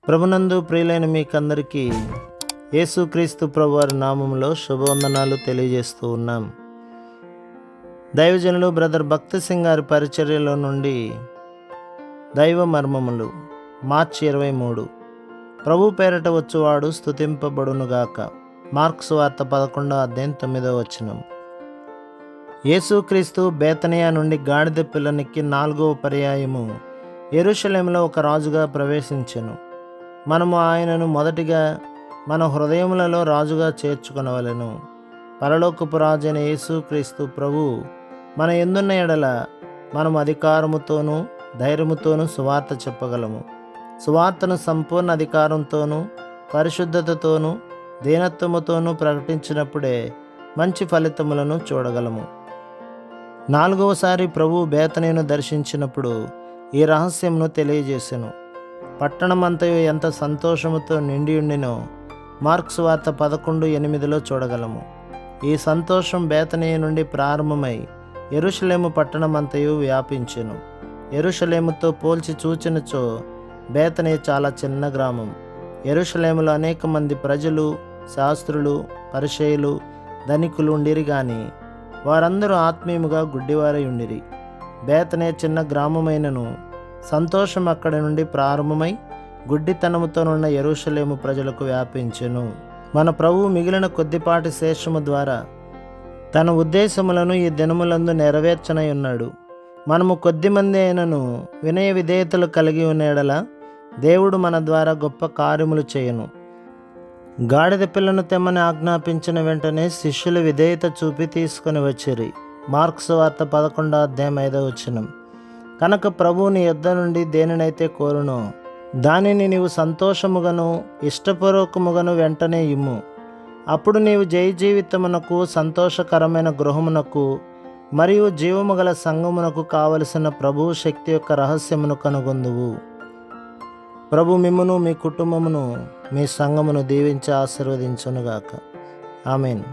ప్రభునందు ప్రియులైన మీకందరికీ యేసుక్రీస్తు ప్రభువారి నామములో శుభవందనాలు తెలియజేస్తూ ఉన్నాం. దైవజనులు బ్రదర్ భక్తి సింగ్ గారి పరిచర్యలో నుండి దైవ మర్మములు మార్చి 23. ప్రభు పేరట వచ్చువాడు స్తుతింపబడునుగాక. మార్కు సువార్త 11:9. యేసుక్రీస్తు బేతనియా నుండి గాడిద పిల్లనికి 4వ పర్యాయము యెరూషలేములో ఒక రాజుగా ప్రవేశించెను. మనము ఆయనను మొదటిగా మన హృదయములలో రాజుగా చేర్చుకొనవలెను. పరలోకపు రాజైన యేసుక్రీస్తు ప్రభు మన యందున్న ఎడల మనము అధికారముతోనూ ధైర్యముతోనూ సువార్త చెప్పగలము. సువార్తను సంపూర్ణ అధికారంతోనూ పరిశుద్ధతతోనూ దీనత్వముతోనూ ప్రకటించినప్పుడే మంచి ఫలితములను చూడగలము. 4వసారి ప్రభు బేతనీయును దర్శించినప్పుడు ఈ రహస్యమును తెలియజేసెను. పట్టణమంతయు ఎంత సంతోషముతో నిండి ఉండినో మార్కు సువార్త 11:8 చూడగలము. ఈ సంతోషం బేతనీయ నుండి ప్రారంభమై యెరూషలేము పట్టణమంతయు వ్యాపించెను. యెరూషలేముతో పోల్చి చూచినచో బేతనీయ చాలా చిన్న గ్రామం. యెరూషలేములో అనేక మంది ప్రజలు, శాస్త్రులు, పరిసయ్యులు, ధనికులు ఉండిరి గాని వారందరూ ఆత్మీయముగా గుడ్డివారై ఉండిరి. బేతనీయ చిన్న గ్రామమైనను సంతోషం అక్కడి నుండి ప్రారంభమై గుడ్డితనముతోనున్న యెరూషలేము ప్రజలకు వ్యాపించెను. మన ప్రభువు మిగిలిన కొద్దిపాటి శేషము ద్వారా తన ఉద్దేశములను ఈ దినములందు నెరవేర్చనై ఉన్నాడు. మనము కొద్దిమంది అయినను వినయ విధేయతలు కలిగి ఉన్న ఎడల దేవుడు మన ద్వారా గొప్ప కార్యములు చేయను. గాడిద పిల్లను తెమ్మని ఆజ్ఞాపించిన వెంటనే శిష్యులు విధేయత చూపి తీసుకొని వచ్చిరి. మార్కు సువార్త 11:5. కనుక ప్రభువు నీ యొద్ద నుండి దేనినైతే కోరునో దానిని నీవు సంతోషముగాను ఇష్టపూర్వకముగాను వెంటనే ఇమ్ము. అప్పుడు నీవు జయ జీవితమునకు, సంతోషకరమైన గృహమునకు మరియు జీవము గల సంఘమునకు కావలసిన ప్రభువు శక్తి యొక్క రహస్యమును కనుగొందువు. ప్రభు మిమ్మును, మీ కుటుంబమును, మీ సంఘమును దీవించి ఆశీర్వదించునుగాక. ఆమేన్.